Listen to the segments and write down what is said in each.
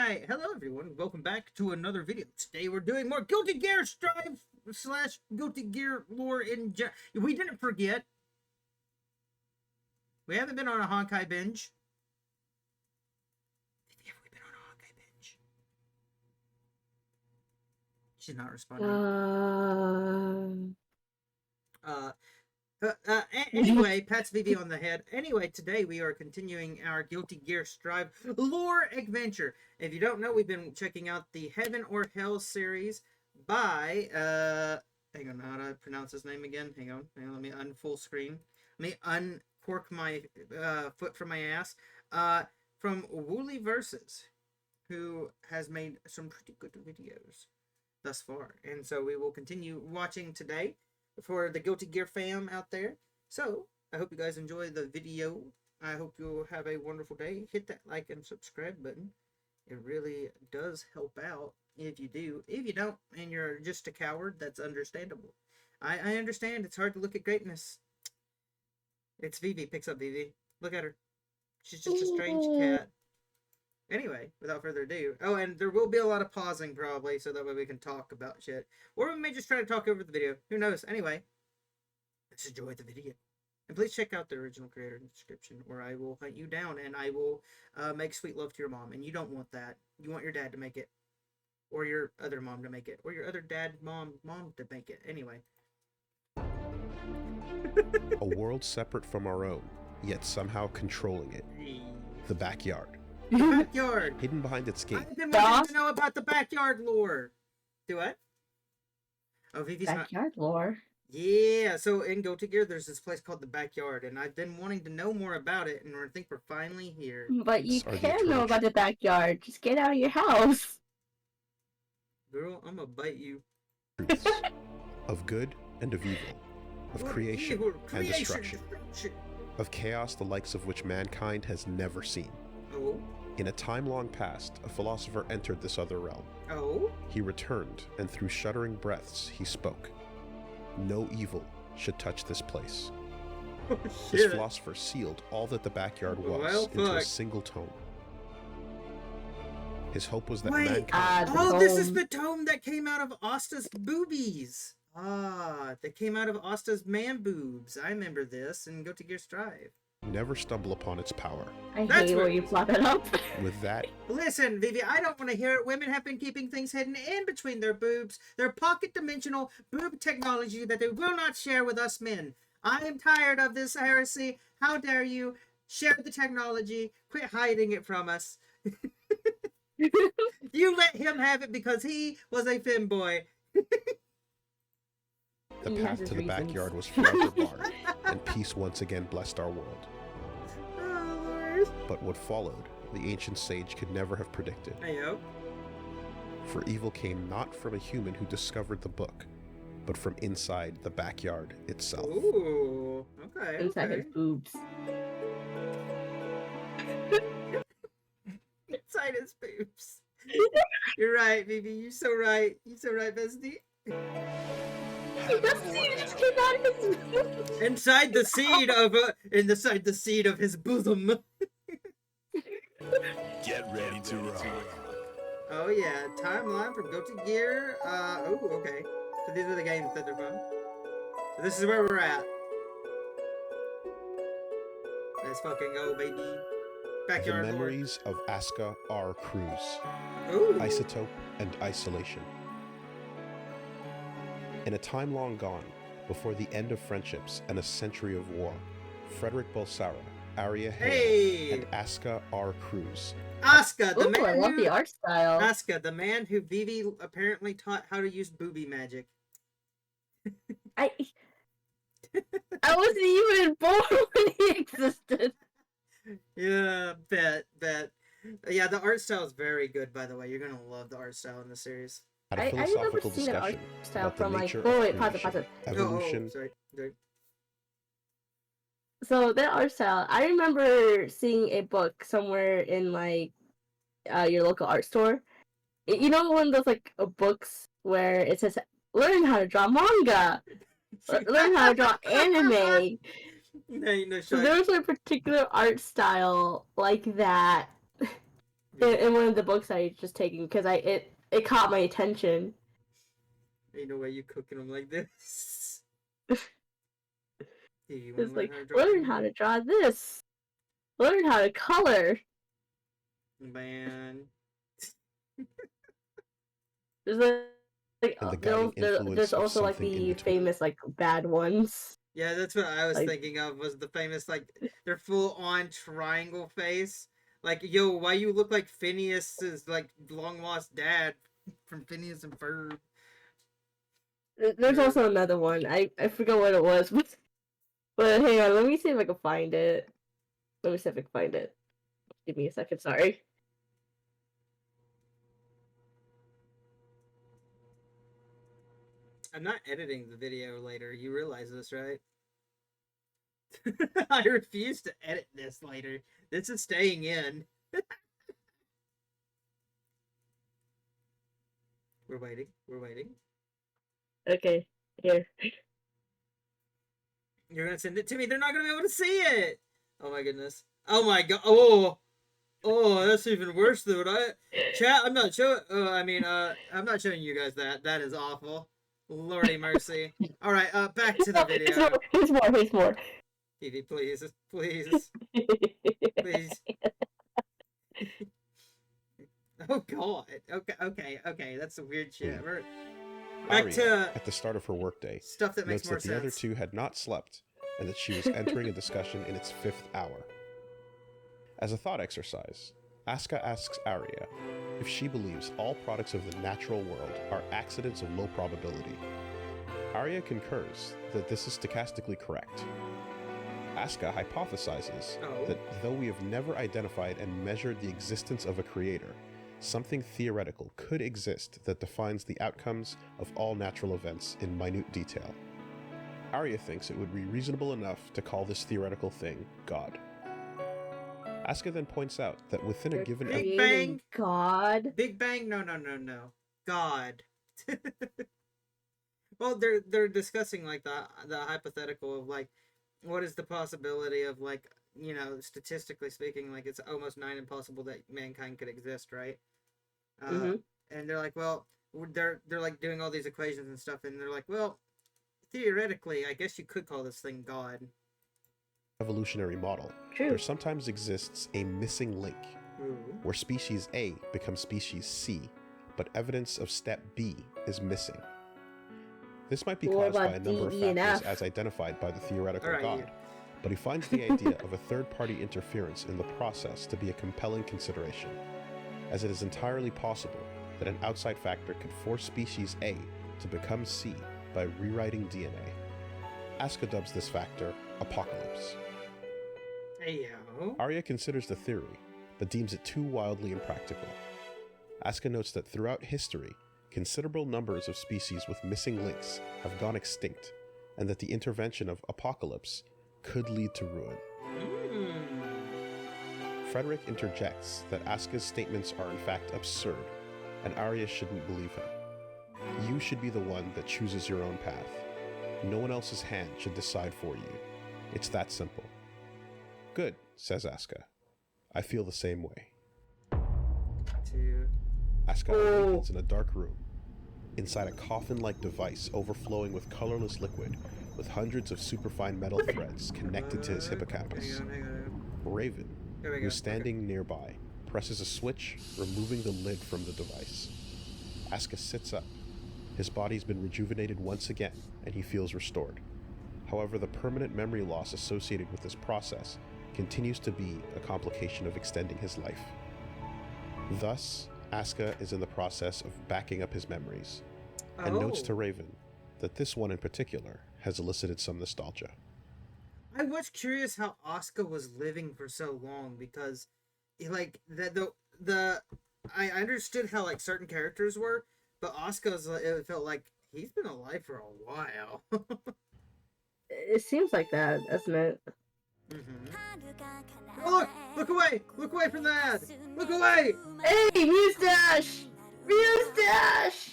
Alright, hello everyone, welcome back to another video. Today we're doing more Guilty Gear Strive / Guilty Gear lore in we didn't forget. We haven't been on a Honkai binge. Have we been on a Honkai binge? She's not responding. Anyway, Pat's Vivi on the head. Anyway, today we are continuing our Guilty Gear Strive lore adventure. If you don't know, we've been checking out the Heaven or Hell series by, hang on, how do I pronounce his name again? Hang on, let me unfull screen. Let me uncork my foot from my ass. From Wooly Versus, who has made some pretty good videos thus far. And so we will continue watching today for the Guilty Gear fam out there. So, I hope you guys enjoy the video. I hope you'll have a wonderful day. Hit that like and subscribe button. It really does help out if you do. If you don't, and you're just a coward, that's understandable. I understand it's hard to look at greatness. It's Vivi. Picks up Vivi. Look at her. She's just a strange cat. Anyway, without further ado. Oh, and there will be a lot of pausing probably, so that way we can talk about shit. Or we may just try to talk over the video. Who knows? Anyway, let's enjoy the video. And please check out the original creator in the description, or I will hunt you down and I will make sweet love to your mom. And you don't want that. You want your dad to make it. Or your other mom to make it. Or your other dad, mom to make it. Anyway. A world separate from our own, yet somehow controlling it. The backyard. The backyard! Hidden behind its gate. I've been wanting to know about the backyard lore. Do what? Oh, Vivi's backyard lore. Yeah, so in Guilty Gear, there's this place called the Backyard, and I've been wanting to know more about it, and I think we're finally here. But you can know about the backyard. Just get out of your house. Girl, I'm gonna bite you. Truths of good and of evil, of creation and destruction, of chaos the likes of which mankind has never seen. Oh? In a time long past, a philosopher entered this other realm. Oh? He returned, and through shuddering breaths, he spoke. No evil should touch this place. Oh, this philosopher sealed all that the backyard was into a single tome. His hope was that mankind... Oh, this is the tome that came out of Asta's boobies! Ah, that came out of Asta's man boobs. I remember this in Guilty Gear Strive. Never stumble upon its power. I hate where you plot that up. With that... Listen, Vivi, I don't want to hear it. Women have been keeping things hidden in between their boobs. Their pocket-dimensional boob technology that they will not share with us men. I am tired of this heresy. How dare you share the technology. Quit hiding it from us. You let him have it because he was a femboy. The path to the backyard was forever barred, and peace once again blessed our world. Oh, Lord. But what followed, the ancient sage could never have predicted. Ayo. For evil came not from a human who discovered the book, but from inside the backyard itself. Ooh, okay. Inside his boobs. Inside his boobs. You're right, Vivi. You're so right. You're so right, bestie. The seed just came out of his boobs. Inside the seed of his bosom. Get ready to rock. Oh yeah, timeline from Guilty Gear. Oh, okay. So these are the games that they're from. So this is where we're at. Let's fucking go, baby. Backyard The memories of Asuka R. Cruz. Ooh. Isotope and isolation. In a time long gone, before the end of friendships and a century of war, Frederick Bolsara, Arya Hale, and Asuka R. Cruz. Asuka, the man I love the art style. Asuka, the man who Vivi apparently taught how to use booby magic. I wasn't even born when he existed. Yeah, bet. Yeah, the art style is very good, by the way. You're gonna love the art style in the series. Had a I've never philosophical seen an art discussion style about the from like. nature Oh of wait, creation, pause it. evolution. Sorry. So that art style, I remember seeing a book somewhere in like your local art store. You know, one of those like books where it says learn how to draw manga, learn how to draw anime. No, So there was a particular art style like that in one of the books I was just taking because it caught my attention. Ain't no way you cooking them like this. You It's learn like, how to draw learn how to draw this. Learn how to color. Man. There's And the guiding influence there's of also like something in the between. famous like bad ones. Yeah, that's what I was Like- thinking of, was the famous, like, their full-on triangle face. Like, yo, why you look like Phineas's, like, long-lost dad from Phineas and Ferb? There's Yeah. also another one. I forgot what it was, but hang on, let me see if I can find it. Let me see if I can find it. Give me a second, sorry. I'm not editing the video later. You realize this, right? I refuse to edit this later. This is staying in. We're waiting. We're waiting. Okay, here. You're gonna send it to me. They're not gonna be able to see it. Oh my goodness. Oh my god. Oh. Oh, that's even worse than what I. Chat. I'm not showing. I'm not showing you guys that. That is awful. Lordy mercy. All right. Back to the video. Here's more. Evie, please, please, please. Oh god. Okay. That's some weird shit. Back Arya, to at the start of her workday, stuff that makes notes more that the other sense. two had not slept and that she was entering a discussion in its 5th hour. As a thought exercise, Asuka asks Arya if she believes all products of the natural world are accidents of low probability. Arya concurs that this is stochastically correct. Asuka hypothesizes that though we have never identified and measured the existence of a creator, something theoretical could exist that defines the outcomes of all natural events in minute detail. Arya thinks it would be reasonable enough to call this theoretical thing God. Asuka then points out that within a given Big Bang. God. Big Bang. No. God. Well, they're discussing like the hypothetical of like, what is the possibility of like, you know, statistically speaking, like it's almost nigh impossible that mankind could exist, right? And they're like, well, they're like doing all these equations and stuff, and they're like, well, theoretically, I guess you could call this thing God. evolutionary model, True. there sometimes exists a missing link, Ooh. where species A becomes species C, but evidence of step B is missing. This might be What caused by about a number of D, E, and factors F? as identified by the theoretical Alright, God, you. but he finds the idea of a third-party interference in the process to be a compelling consideration, as it is entirely possible that an outside factor could force species A to become C by rewriting DNA. Asuka dubs this factor Apocalypse. Heyo. Arya considers the theory, but deems it too wildly impractical. Asuka notes that throughout history, considerable numbers of species with missing links have gone extinct, and that the intervention of Apocalypse could lead to ruin. Frederick interjects that Asuka's statements are in fact absurd, and Arya shouldn't believe him. You should be the one that chooses your own path. No one else's hand should decide for you. It's that simple. Good, says Asuka. I feel the same way. Asuka awakens in a dark room, inside a coffin-like device overflowing with colorless liquid, with hundreds of superfine metal threads connected to his hippocampus. Hang on. Raven, There we go. who's standing nearby, presses a switch, removing the lid from the device. Asuka sits up. His body's been rejuvenated once again, and he feels restored. However, the permanent memory loss associated with this process continues to be a complication of extending his life. Thus, Asuka is in the process of backing up his memories, and notes to Raven that this one in particular has elicited some nostalgia. I was curious how Asuka was living for so long, because like I understood how like certain characters were, but Asuka's, it felt like he's been alive for a while. It seems like that, doesn't it? Oh, look away! Look away from that! Look away! Hey, Mustache! Mustache!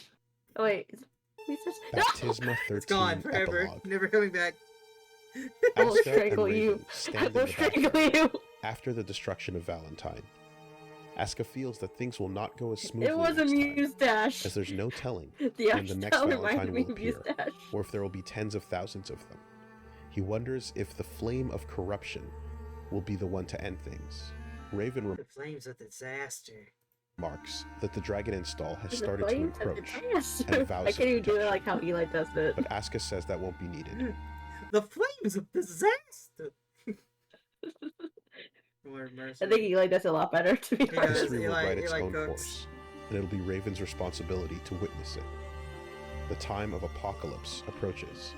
Oh wait, is Mustache? Baptisma 13 It's gone forever. Epilogue. Never coming back. I will Asuka strangle and you. Raven stand I in will the strangle background you. after the destruction of Valentine. Asuka feels that things will not go as smoothly It was a next time, mustache. as there's no telling The when the next hairstyle Valentine reminded me will of appear, mustache. or if there will be tens of thousands of them. He wonders if the flame of corruption will be the one to end things. Raven The flames of disaster. remarks that the dragon install has The started to flames of encroach, disaster. and vows I of can't even do it protection. like how Eli does it. but Asuka says that won't be needed. The flames of disaster. Lord mercy. I think Eli does it a lot better, to be He honest. does. History will Eli- write its Eli own cooks. course, and it'll be Raven's responsibility to witness it. The time of apocalypse approaches,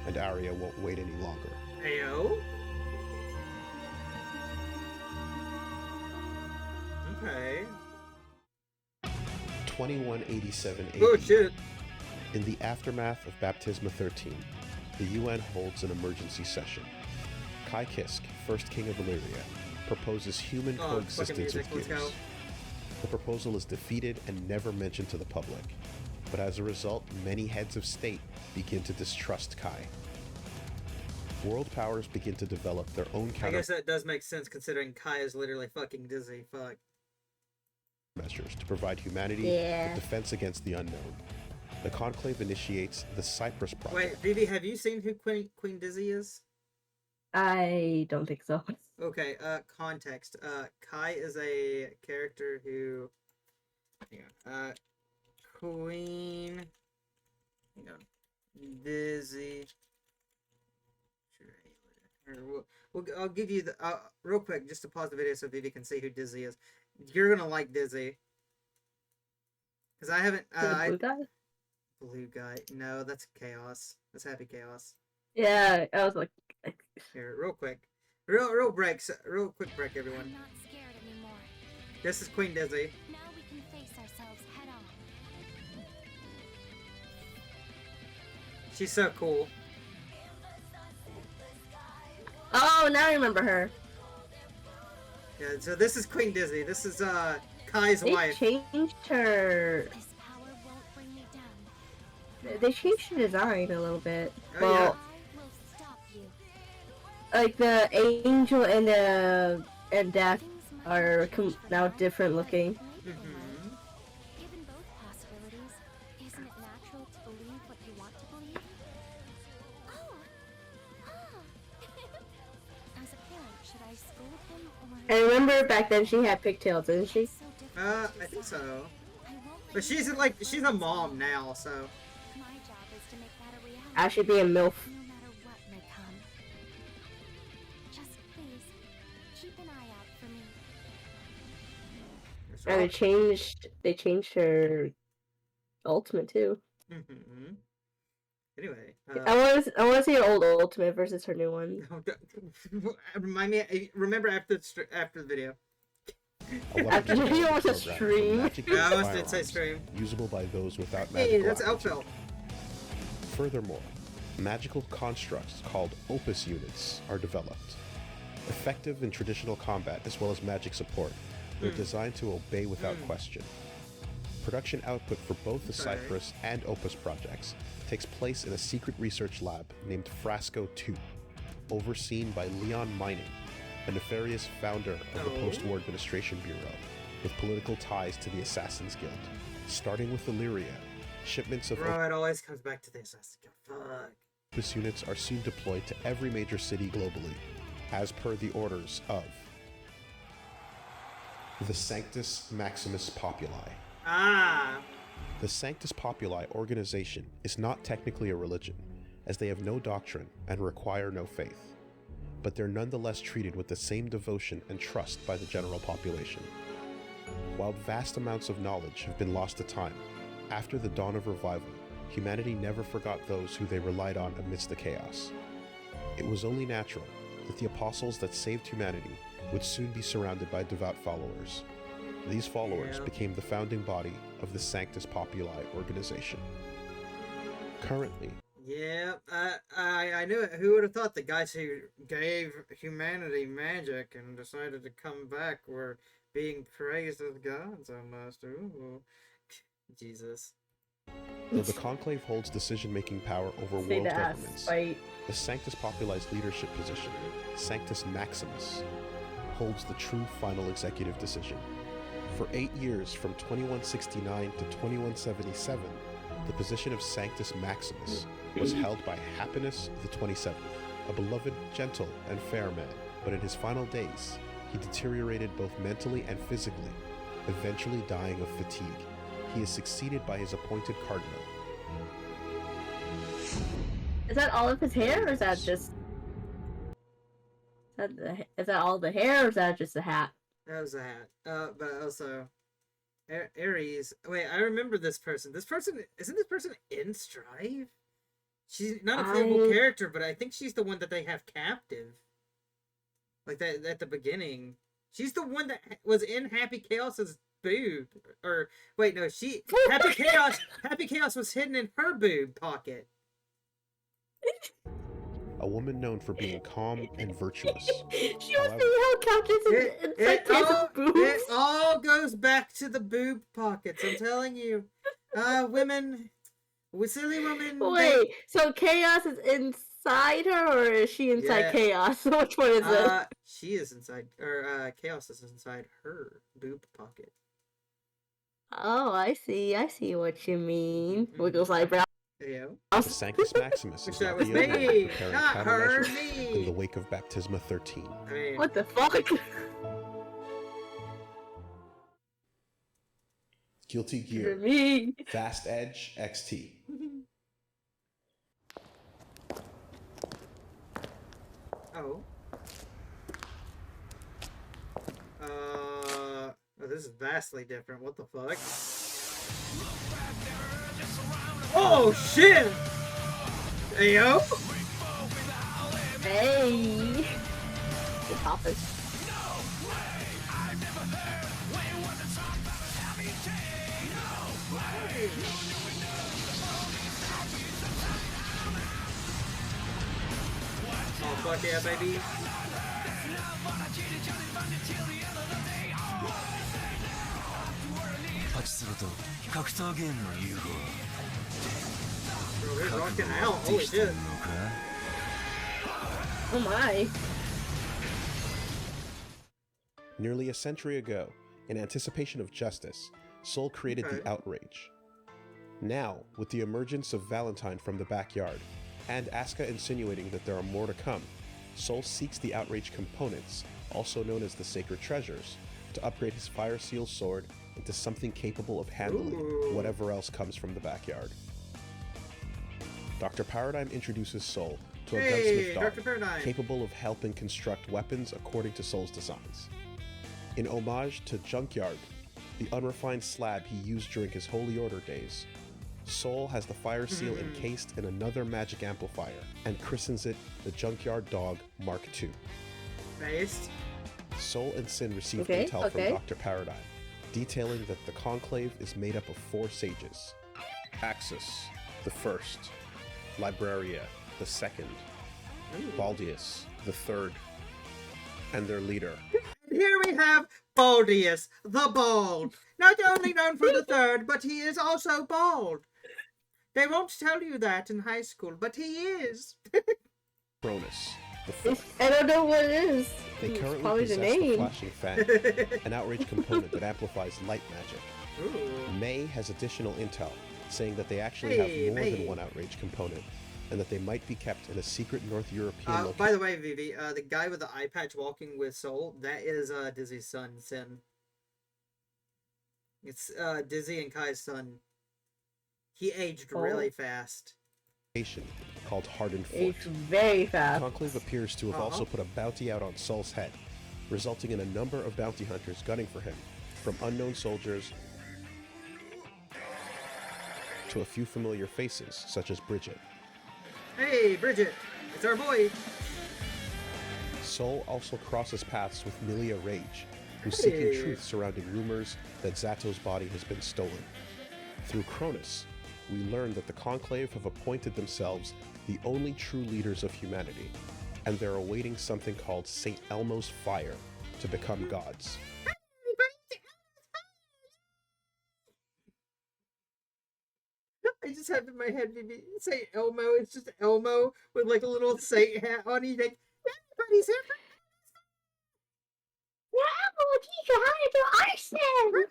and Arya won't wait any longer. Ayo. Okay. 2187 AD. Oh shit. In the aftermath of Baptisma 13, the UN holds an emergency session. Kai Kisk, first king of Illyria, proposes human Oh, fucking coexistence music. with Let's go. gears. The proposal is defeated and never mentioned to the public, but as a result, many heads of state begin to distrust Kai. World powers begin to develop their own I countermeasures guess that does make sense considering Kai is literally fucking dizzy. Fuck. to provide humanity Yeah. with defense against the unknown. The Conclave initiates the Cyprus Project. Wait, Vivi, have you seen who Queen Dizzy is? I don't think so. Okay, context. Kai is a character who... Hang on. Queen... Hang on. Dizzy... I'll give you the... real quick, just to pause the video so Vivi can see who Dizzy is. You're gonna like Dizzy. Because I haven't... The blue guy? Blue guy. No, that's Chaos. That's Happy Chaos. Yeah, I was like, Here, real quick. Real breaks. Real quick break, I'm everyone. not scared anymore. This is Queen Dizzy. Now we can face ourselves head on. She's so cool. oh, now I remember her. Yeah, so this is Queen Dizzy. This is Kai's They wife. changed her. This power won't bring me down. They changed her design a little bit. Oh, well, yeah. I will stop you. like the angel and death Things might are change for now the different better, looking. but maybe Mhm. not. Given both possibilities, isn't it natural to believe what you want to believe? Oh. As a parent, should I scold him or... I remember back then she had pigtails, didn't she? So different I think so. I won't let But you she's know. like, she's a mom now, so. My job is to make that a reality. Actually, be a MILF. No matter what may come. Just please, keep an eye out for me. That's And right. they changed her ultimate too. Mhm. Anyway, I want to see her old ultimate versus her new one. remind me. Remember after the video. A weapon After the video was a program for stream. magic-used Yeah, I almost did say firearms, stream. usable by those without Hey, magical that's aptitude. Elfel. Furthermore, magical constructs called opus units are developed. Effective in traditional combat as well as magic support, they're designed to obey without question. Production output for both the Okay. Cypress and Opus projects takes place in a secret research lab named Frasco 2, overseen by Leon Mining, a nefarious founder of the Oh. Post-War Administration Bureau, with political ties to the Assassin's Guild. Starting with Illyria, shipments of Bro, it always comes back to this. Fuck. Opus units are soon deployed to every major city globally, as per the orders of the Sanctus Maximus Populi. Ah. The Sanctus Populi organization is not technically a religion, as they have no doctrine and require no faith, but they're nonetheless treated with the same devotion and trust by the general population. While vast amounts of knowledge have been lost to time, after the dawn of revival, humanity never forgot those who they relied on amidst the chaos. It was only natural that the apostles that saved humanity would soon be surrounded by devout followers. These followers Yeah. became the founding body of the Sanctus Populi organization. Currently, Yeah, I knew it. Who would have thought the guys who gave humanity magic and decided to come back were being praised as gods almost? Ooh. Jesus. though the Conclave holds decision-making power over Say world the ass governments, fight. the Sanctus Populi's leadership position, Sanctus Maximus, holds the true final executive decision. For 8 years, from 2169 to 2177, the position of Sanctus Maximus was held by Happinus the 27th, a beloved, gentle, and fair man. But in his final days, he deteriorated both mentally and physically, eventually dying of fatigue. He is succeeded by his appointed cardinal. Is that all of his hair, or is that just... Is that all the hair, or is that just a hat? That was a hat. But also, Ares. Wait, I remember this person. Isn't this person in Strive? She's not a playable character, but I think she's the one that they have captive. Like that at the beginning. She's the one that was in Happy Chaos's boob. Or wait, no, Happy Chaos was hidden in her boob pocket. A woman known for being calm and virtuous. She was being held captive inside Chaos's boobs. It all goes back to the boob pockets. I'm telling you, women, silly women. Wait, so Chaos is inside her, or is she inside Chaos? Which one is it? She is inside, or Chaos is inside her boob pocket. Oh, I see what you mean. Wiggles eyebrow. Sanctus Maximus is not the only one preparing countermeasures in the wake of Baptisma 13. What the fuck? Guilty Gear. Me. Fast Edge XT. Oh, this is vastly different. What the fuck? Oh shit! Ayo! Hey! Good poppers. Oh fuck yeah, baby! Bro, we're rocking out. Holy shit! Oh my. Nearly a century ago, in anticipation of justice, Soul created the Outrage. Now, with the emergence of Valentine from the backyard, and Asuka insinuating that there are more to come, Soul seeks the Outrage components, also known as the Sacred Treasures, to upgrade his Fire Seal sword into something capable of handling whatever else comes from the backyard. Dr. Paradigm introduces Soul to a gunsmith dog capable of helping construct weapons according to Soul's designs. In homage to Junkyard, the unrefined slab he used during his Holy Order days, Soul has the Fire Seal encased in another magic amplifier and christens it the Junkyard Dog Mark II. Nice. Soul and Sin receive intel from Dr. Paradigm, detailing that the Conclave is made up of 4 sages. Axis, the first. Libraria, the second. Baldius, the third. And their leader. Here we have Baldius, the Bald. Not only known for the third, but he is also bald. They won't tell you that in high school, but he is. Cronus, the fourth. I don't know what it is. They It's currently probably possess the the name. Flashing Fan, an Outrage component that amplifies light magic. Ooh. May has additional intel, saying that they actually have more than one Outrage component, and that they might be kept in a secret North European location. By the way, Vivi, the guy with the eye patch walking with Soul, that is Dizzy's son, Sin. It's Dizzy and Kai's son. He aged really fast. Called Hardened Fort. It's very fast. Conclave appears to have also put a bounty out on Soul's head, resulting in a number of bounty hunters gunning for him, from unknown soldiers to a few familiar faces, such as Bridget. Hey, Bridget! It's our boy! Soul also crosses paths with Milia Rage, who's seeking truth surrounding rumors that Zato's body has been stolen. Through Cronus, we learn that the Conclave have appointed themselves the only true leaders of humanity, and they're awaiting something called St. Elmo's Fire to become gods. I just have in my head, maybe say Elmo. It's just Elmo with like a little saint hat on. He's like, everybody's here. Yeah, teach you how to do arson!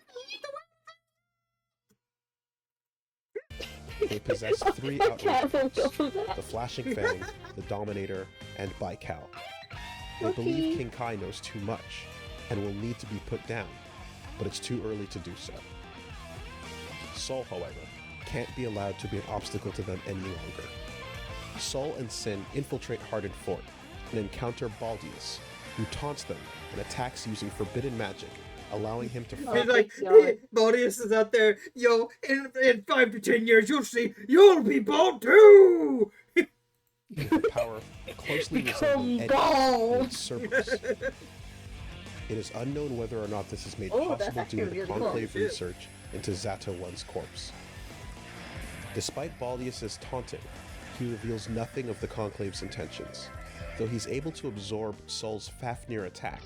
They possess 3 I outrage can't moves: go from that. the Flashing Fang, the Dominator, and Baikal. They Okay. believe King Kai knows too much and will need to be put down, but it's too early to do so. Soul, however, can't be allowed to be an obstacle to them any longer. Soul and Sin infiltrate Hardened Fort and encounter Baldius, who taunts them and attacks using forbidden magic, allowing him to He's fight. like, God. Baldius is out there, yo, in 5 to 10 years, you'll see, you'll be bald too! With a power closely Become resembling Eddie bald. in Cerberus. It is unknown whether or not this is made Oh, that's possible actually due to the really cool. Conclave Shit. research into Zato One's corpse. Despite Baldius' taunting, he reveals nothing of the Conclave's intentions. Though he's able to absorb Soul's Fafnir attack,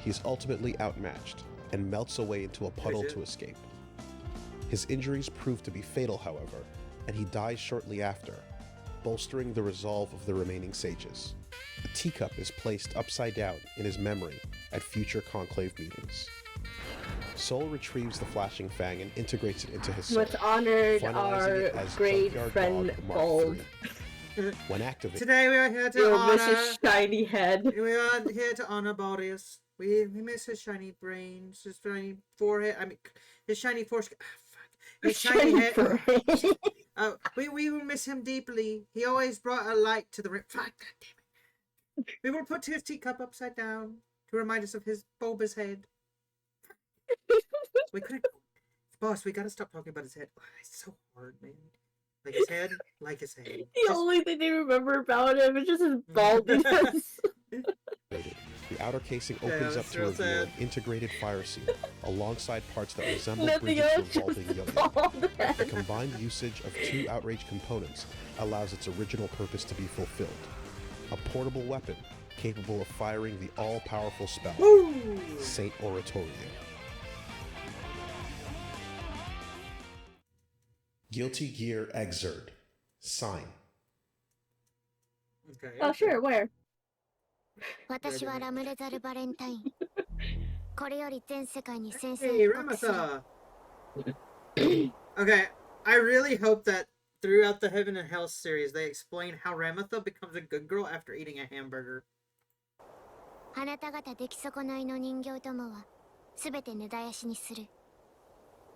he's ultimately outmatched and melts away into a puddle shit. to escape. His injuries prove to be fatal, however, and he dies shortly after, bolstering the resolve of the remaining sages. A teacup is placed upside down in his memory at future Conclave meetings. Soul retrieves the Flashing Fang and integrates it into his soul, Let's honor finalizing our it as great Junkyard friend Dog Mark Bald. III. When activated, Today we are here to You'll miss honor... his shiny head. We are here to honor Baldius. We miss his shiny brains, his shiny forehead. I mean, his shiny foreskin. Fuck. His shiny head. brain. We will miss him deeply. He always brought a light to the room. Fuck, God damn it. We will put his teacup upside down to remind us of his bulbous head. We couldn't. Boss, we gotta stop talking about his head. It's so hard, man. Like his head, like his head. The only thing they remember about him is just his baldness. the outer casing Yeah, opens up that's to real reveal sad. an integrated fire seal, alongside parts that resemble Nothing Bridget's else, revolving just yo-yo. bald The head. combined usage of 2 outrage components allows its original purpose to be fulfilled. A portable weapon capable of firing the all-powerful spell, Woo! Saint Oratorio. GuiltyGearXrd. Sign. Okay. Oh, sure, where? 私はラムレザル・バレンタイン。これより全世界に宣戦 Hey, 布告する。 Ramatha. Okay, I really hope that throughout the Heaven and Hell series, they explain how Ramatha becomes a good girl after eating a hamburger. あなた方出来損ないの人形どもは全て根絶やしにする。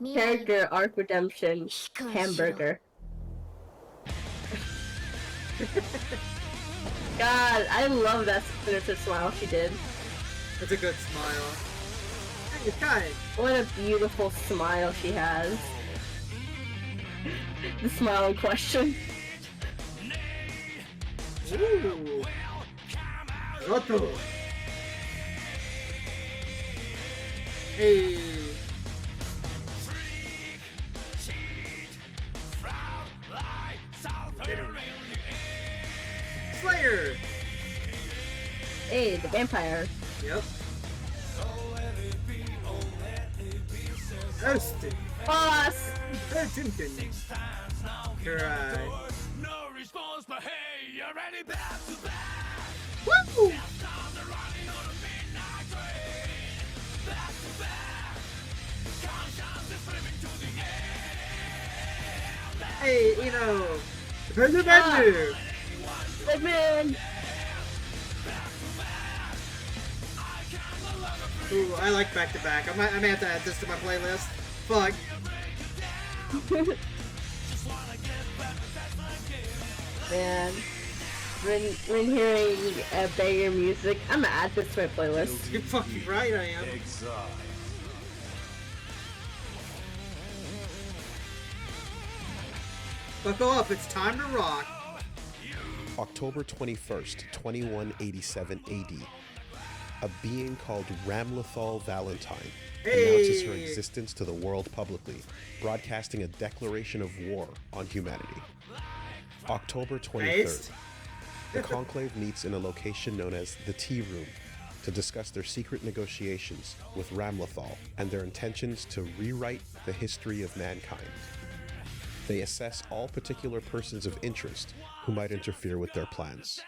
未来を Character arc redemption 悲観しろ。 hamburger. God, I love that sinister smile she did. It's a good smile. Hey, Kai. What a beautiful smile she has. The smile in question. Ooh. Roto. Hey. Slayer. Hey, the vampire. Yep. Austin. Boss! Tintin. Cry. No response, but hey, you're ready back to back. Woo! Running on a midnight train. Back to back. Conscience is slipping to the air. Hey, Bender Bender. Redman! Ooh, I like back to back. I may have to add this to my playlist. Fuck. Man. When hearing banger music, I'm gonna add this to my playlist. You're fucking right, I am. Buckle up, it's time to rock. October 21st, 2187 AD. A being called Ramlethal Valentine announces her Hey. existence to the world publicly, broadcasting a declaration of war on humanity. October 23rd. Nice. The Conclave meets in a location known as the Tea Room to discuss their secret negotiations with Ramlethal and their intentions to rewrite the history of mankind. They assess all particular persons of interest who might interfere with their plans.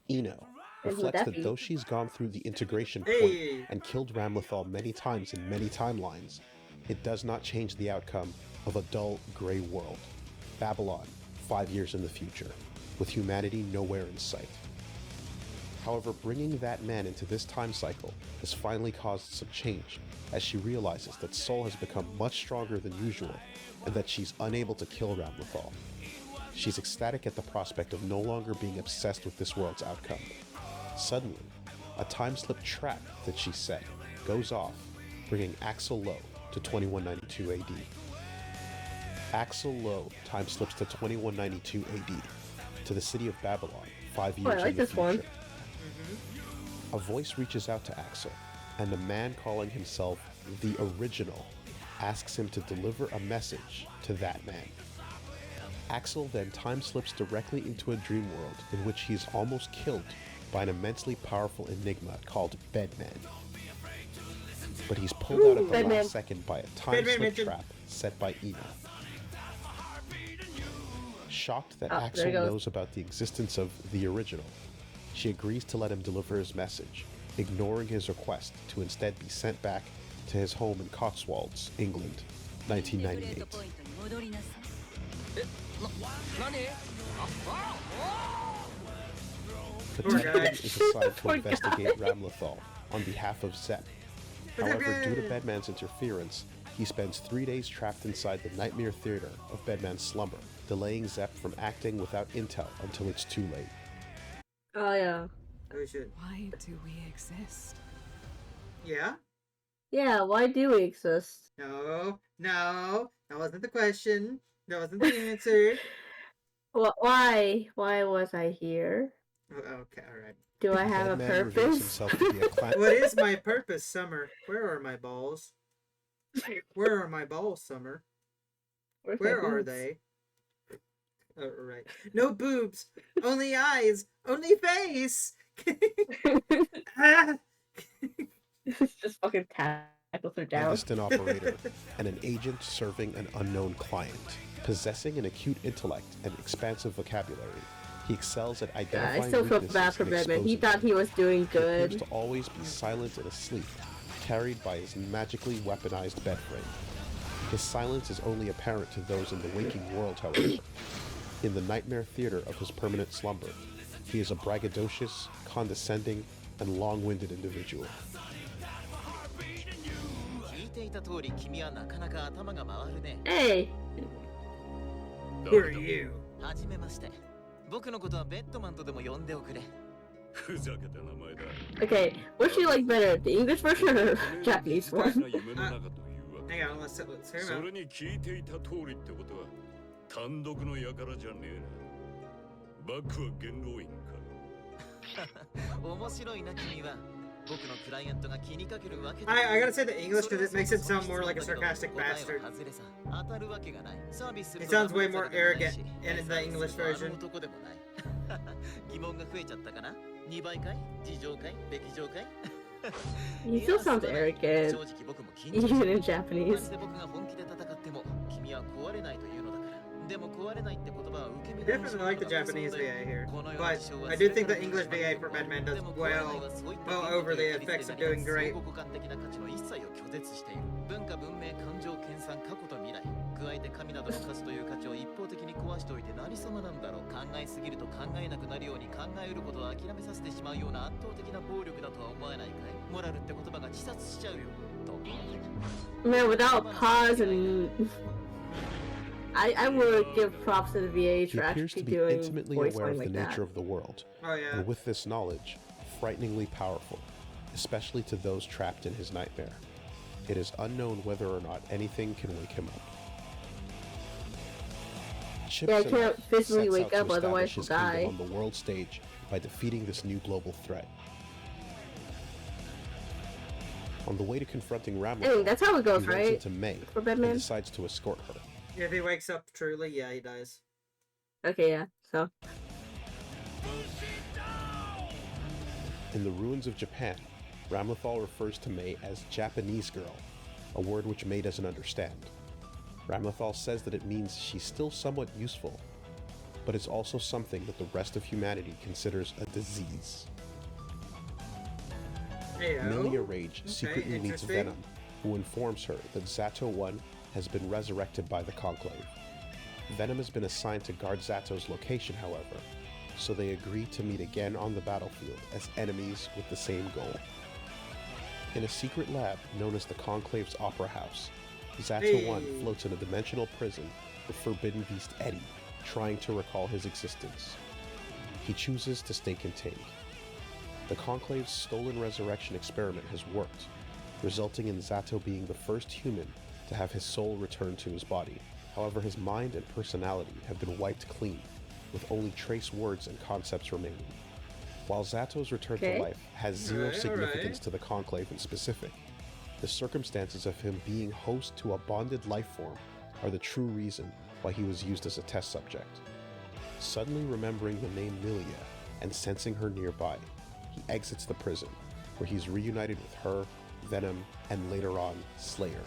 Eno, reflects that be? though she's gone through the integration point Hey! and killed Ramlethal many times in many timelines, it does not change the outcome of a dull, gray world. Babylon, 5 years in the future, with humanity nowhere in sight. However, bringing that man into this time cycle has finally caused some change, as she realizes that Sol has become much stronger than usual, and that she's unable to kill Ramlethal. She's ecstatic at the prospect of no longer being obsessed with this world's outcome. Suddenly, a time-slip trap that she set goes off, bringing Axel Lowe to 2192 AD. Axel Lowe time-slips to 2192 AD, to the city of Babylon, 5 years I like in the this future. one. A voice reaches out to Axel, and a man calling himself the Original asks him to deliver a message to that man. Axel then time-slips directly into a dream world in which he is almost killed by an immensely powerful enigma called Bedman. But he's pulled out at the Bedman. last second by a time-slip mentioned. trap set by Ina. Shocked that Oh, there Axel it goes. knows about the existence of the Original, she agrees to let him deliver his message, ignoring his request to instead be sent back to his home in Cotswolds, England, 1998. The Poor detective guy. is assigned to Poor investigate guy. Ramlethal on behalf of Zep. Poor However, due to guy. Bedman's interference, he spends 3 days trapped inside the nightmare theater of Bedman's slumber, delaying Zep from acting without intel until it's too late. Oh yeah. Oh shit. Why do we exist? Yeah? Yeah, why do we exist? No. No. That wasn't the question. That wasn't the answer. Why? Why was I here? Oh, okay, alright. Do I have a Bedman reveals purpose? himself to be a clan. What is my purpose, Summer? Where are my balls? Where are my balls, Summer? Where's my Where are boobs? they? Oh, right. No boobs. Only eyes. Only face. Ah! Just fucking tackles her A down. distant operator, and an agent serving an unknown client. Possessing an acute intellect and expansive vocabulary, he excels at Yeah, identifying I still feel weaknesses bad for and Batman. He exposing thought them. he was doing He appears good. to always be silent and asleep, carried by his magically weaponized bed frame. His silence is only apparent to those in the waking world, however. In the nightmare theater of his permanent slumber, he is a braggadocious, condescending, and long-winded individual. 聞いていた通り君はなかなか頭が回るね。 Hey, Who are you? はじめまして。僕のことはベッドマンとでも呼んでおくれ。ふざけた名前だ。 okay, what do you like better, the English version or the Japanese one? 夢の中というわけ。 Hang on, let's hear そ him れに聞いていた通りってことは単独の輩じゃねえな。バックは元老院か。面白いな君は。僕のクライアントが気にかけるわけ I gotta say the English because it makes him sound more like a sarcastic 答えは bastard. 外れさ。当たるわけがない。サービスする It と sounds way 騙さ more れたくない arrogant し in the English あの version. 男でもない。疑問が増えちゃったかな。2倍かい？事情かい？べき情かい？ He still sounds 正 arrogant, 直僕も緊張して even る in Japanese. マジで僕が本気で戦っても君は壊れないというのだから。でも壊れないって言葉は受け身 I definitely like the Japanese VA here, but I do think the English VA for Batman does well over the effects of doing great. 相互感的な価値の一切を拒絶している。文化文明感情研鑽過去と未来。加えて神などの数という価値を一方的に壊しておいて何様なんだろう。考えすぎると考えなくなるように考えうることを諦めさせてしまうような圧倒的な暴力だとは思えないかい。モラルって言葉が自殺しちゃうよ。と。 Man, without pause and I would give props to the VA He for appears to actually be doing intimately voice aware line of the like that. nature of the world, Oh yeah. and with this knowledge, frighteningly powerful, especially to those trapped in his nightmare. It is unknown whether or not anything can wake him up. Chip Yeah, I Sinnoh can't physically sets wake out to up, otherwise establish he'll his die. kingdom on the world stage by defeating this new global threat. On the way to confronting Hey, Ramlethal, that's how it goes, he runs right? into May For and Batman? decides to escort her. If he wakes up truly, yeah, he dies. Okay, yeah, so. In the ruins of Japan, Ramlethal refers to May as Japanese girl, a word which May doesn't understand. Ramlethal says that it means she's still somewhat useful, but it's also something that the rest of humanity considers a disease. Heyo. Milia Rage Okay, secretly leads interesting. Venom, who informs her that Zato 1 has been resurrected by the Conclave. Venom has been assigned to guard Zato's location, however, so they agree to meet again on the battlefield as enemies with the same goal. In a secret lab known as the Conclave's Opera House, Zato 1 Hey. floats in a dimensional prison with forbidden beast Eddie, trying to recall his existence. He chooses to stay contained. The Conclave's stolen resurrection experiment has worked, resulting in Zato being the first human to have his soul returned to his body. However, his mind and personality have been wiped clean, with only trace words and concepts remaining. While Zato's return Okay. to life has zero Alright, significance alright. to the Conclave in specific, the circumstances of him being host to a bonded life form are the true reason why he was used as a test subject. Suddenly remembering the name Milia and sensing her nearby, he exits the prison, where he's reunited with her, Venom, and later on, Slayer.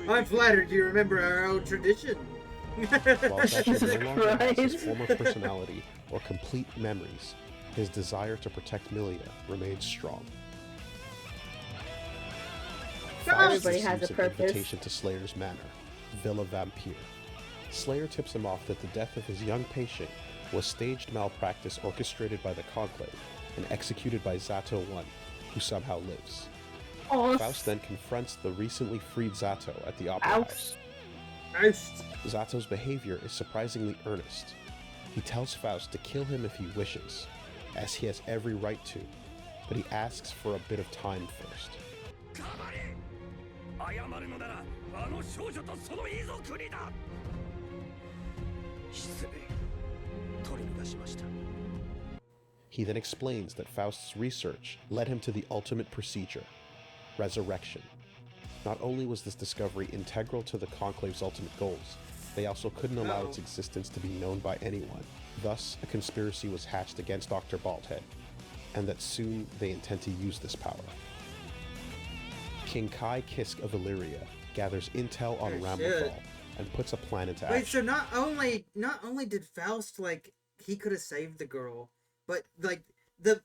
I'm flattered you remember our old tradition. While Zato no longer has his Christ. former personality or complete memories, his desire to protect Milia remains strong. Faust Everybody has receives a an purpose. invitation to Slayer's manor, Villa Vampire. Slayer tips him off that the death of his young patient was staged malpractice orchestrated by the Conclave and executed by Zato 1, who somehow lives. Oh, Faust then confronts the recently freed Zato at the Opera House. Faust. Zato's behavior is surprisingly earnest. He tells Faust to kill him if he wishes, as he has every right to, but he asks for a bit of time first. 謝るのならあの少女とその遺族にだ失礼取り乱しました He then explains that Faust's research led him to the ultimate procedure, resurrection. Not only was this discovery integral to the Conclave's ultimate goals, they also couldn't allow its existence to be known by anyone. Thus, a conspiracy was hatched against Dr. Baldhead, and that soon they intend to use this power. King Kai Kisk of Illyria gathers intel on Oh, Ramlethal shit. and puts a plan into Wait, action. so not only did Faust, like, he could have saved the girl, but like the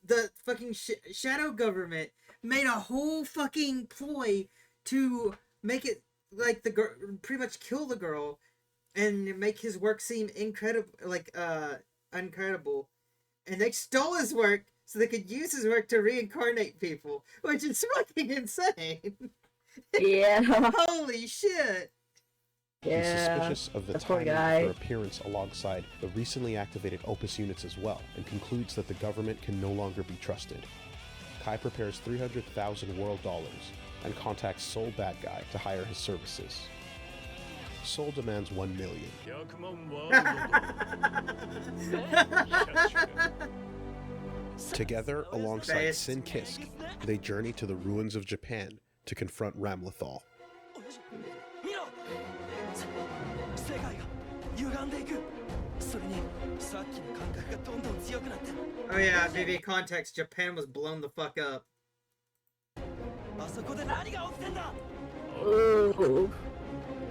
fucking shadow government made a whole fucking ploy to make it like the girl pretty much kill the girl and make his work seem incredible, like incredible, and they stole his work so they could use his work to reincarnate people, which is fucking insane. yeah. Holy shit! He's Yeah. suspicious of the that poor timing of guy. her appearance alongside the recently activated Opus units as well, and concludes that the government can no longer be trusted. Kai prepares 300,000 world dollars and contacts Soul Bad Guy to hire his services. Soul demands 1 million. 100万ワールド Together, alongside Best. Sin Kisk, they journey to the ruins of Japan to confront Ramlethal. 見ろ世界が歪んでいくそれにさっきの感覚がどんどん強くなって Oh yeah, maybe context, Japan was blown the fuck up. あそこで何が起きてんだ Ooh.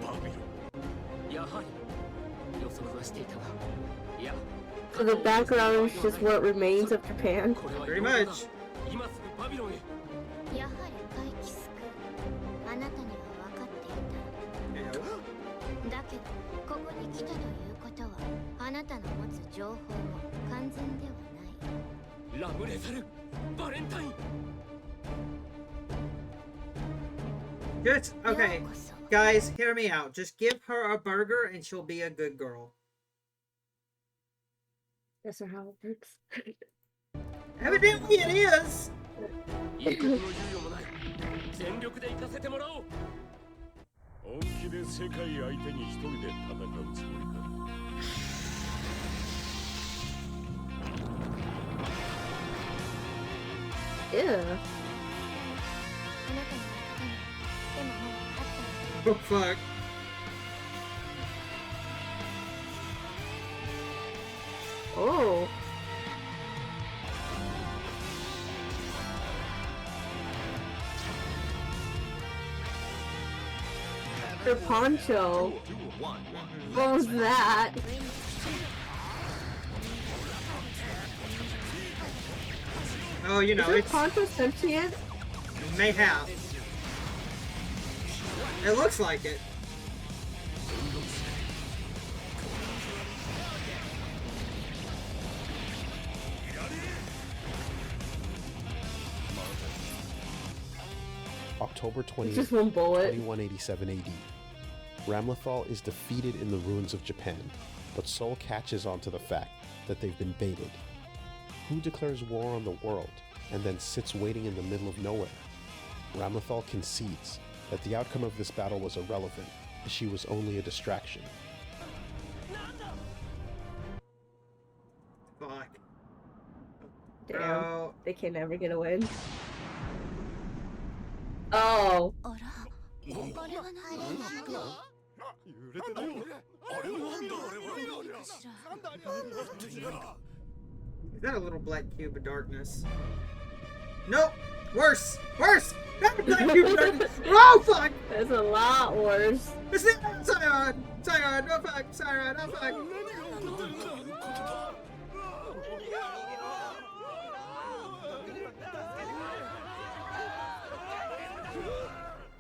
バビロンやはり予測はしていたがいや So the background is just what remains of Japan. これは Pretty 容易だ much. 今すぐバビロンへやはりカイキスクあなたには分かっていただけどここに来たということはあなたの持つ情報も完全ではないラムレザルバレンタイン Just okay, ようこそ guys, hear me out. Just give her a burger and she'll be a good girl. That's not how it works. Evidently it is. 一刻の猶予もない全力で行かせてもらおう本気で世界相手に一人で戦うつもりか Ew. あなたには勝てないでももう勝ったの Oh fuck. Oh. Her poncho. What was that? Oh, you know, Is it it's Poncho sentient? may have. It looks like it. October It's 20th, just one bullet. 2187 AD. Ramlethal is defeated in the ruins of Japan, but Sol catches on to the fact that they've been baited. Who declares war on the world and then sits waiting in the middle of nowhere? Ramlethal concedes that the outcome of this battle was irrelevant, as she was only a distraction. Fuck. Damn, Bro. they can never get a win. Oh, あらこれは何ですか Is that a little black cube of darkness? Nope! Worse! Worse! Not a black cube of darkness! Oh, fuck! that's a lot worse. It's the Scion! Scion! No fuck! Scion! No fuck!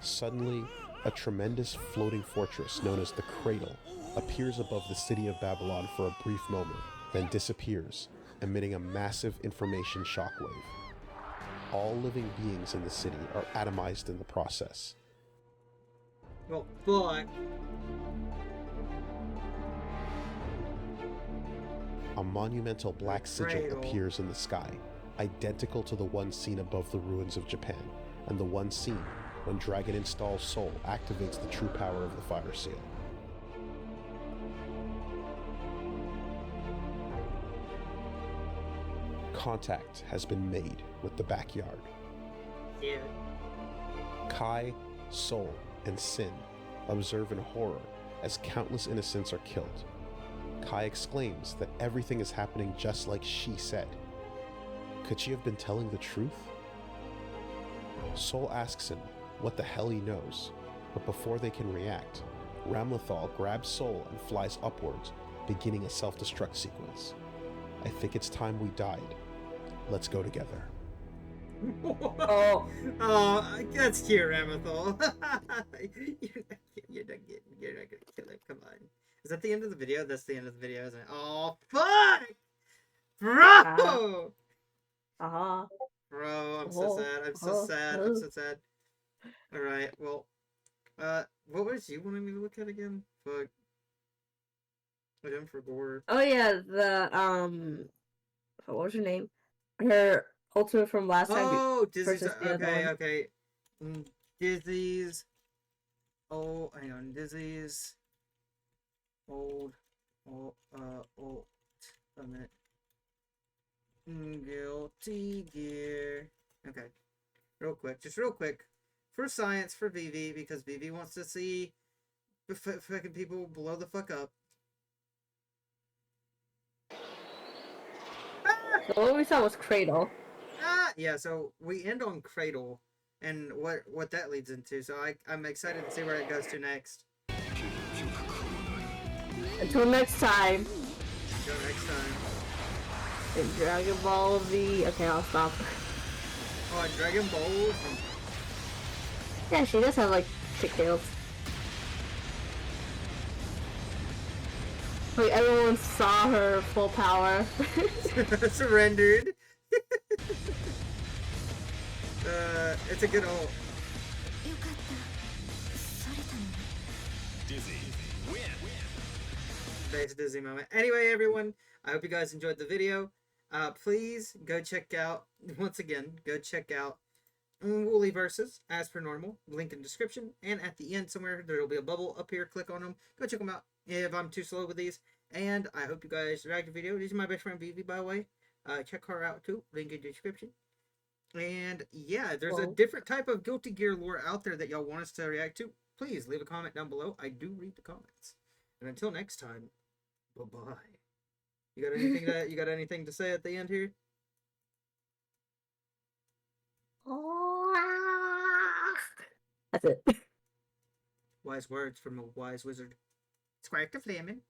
Suddenly, a tremendous floating fortress known as the Cradle appears above the city of Babylon for a brief moment, then disappears, emitting a massive information shockwave. All living beings in the city are atomized in the process. Well, fuck. A monumental black sigil Cradle. appears in the sky, identical to the one seen above the ruins of Japan, and the one seen when Dragon Install's soul activates the true power of the Fire Seal. Contact has been made with the backyard. Yeah. Kai, Soul, and Sin observe in horror as countless innocents are killed. Kai exclaims that everything is happening just like she said. Could she have been telling the truth? Soul asks him what the hell he knows, but before they can react, Ramlethal grabs Soul and flies upwards, beginning a self-destruct sequence. I think it's time we died. Let's go together. Oh, Oh, that's cute, Ramethal. You're not gonna kill him. Come on. Is that the end of the video? That's the end of the video, isn't it? Oh, fuck! Bro! uh-huh. Bro, I'm so sad. I'm so sad. I'm so sad. Alright, well, what was you wanting me to look at again? Fuck. I didn't forgot. Oh yeah, what was her name? Her ultimate from last time. Oh, Dizzy's. versus the other Okay, one. okay. Dizzy's. Oh, hang on. Dizzy's. Old. A minute. Guilty gear. Okay. Real quick. Just real quick. For science, for VV, because VV wants to see the fucking people blow the fuck up. So what we saw was Cradle. Yeah, so we end on Cradle and what that leads into. So I'm excited to see where it goes to next. Until next time, Until next time. in Dragon Ball V. Okay, I'll stop. Oh, and Dragon Balls. And... Yeah, she does have like pigtails. Like everyone saw her full power. Surrendered. It's a good old. よかったそれたのに Thanks, Disney moment. Anyway, everyone, I hope you guys enjoyed the video. Please go check out, once again, go check out Woolly Versus, as per normal. Link in description. And at the end somewhere, there will be a bubble up here. Click on them. Go check them out if I'm too slow with these. And I hope you guys liked the video. This is my best friend, Vivi, by the way. Check her out, too. Link in the description. And yeah, there's a different type of Guilty Gear lore out there that y'all want us to react to. Please leave a comment down below. I do read the comments. And until next time, bye-bye. You got anything to say at the end here? That's it. Wise words from a wise wizard. Squack the Flamin'.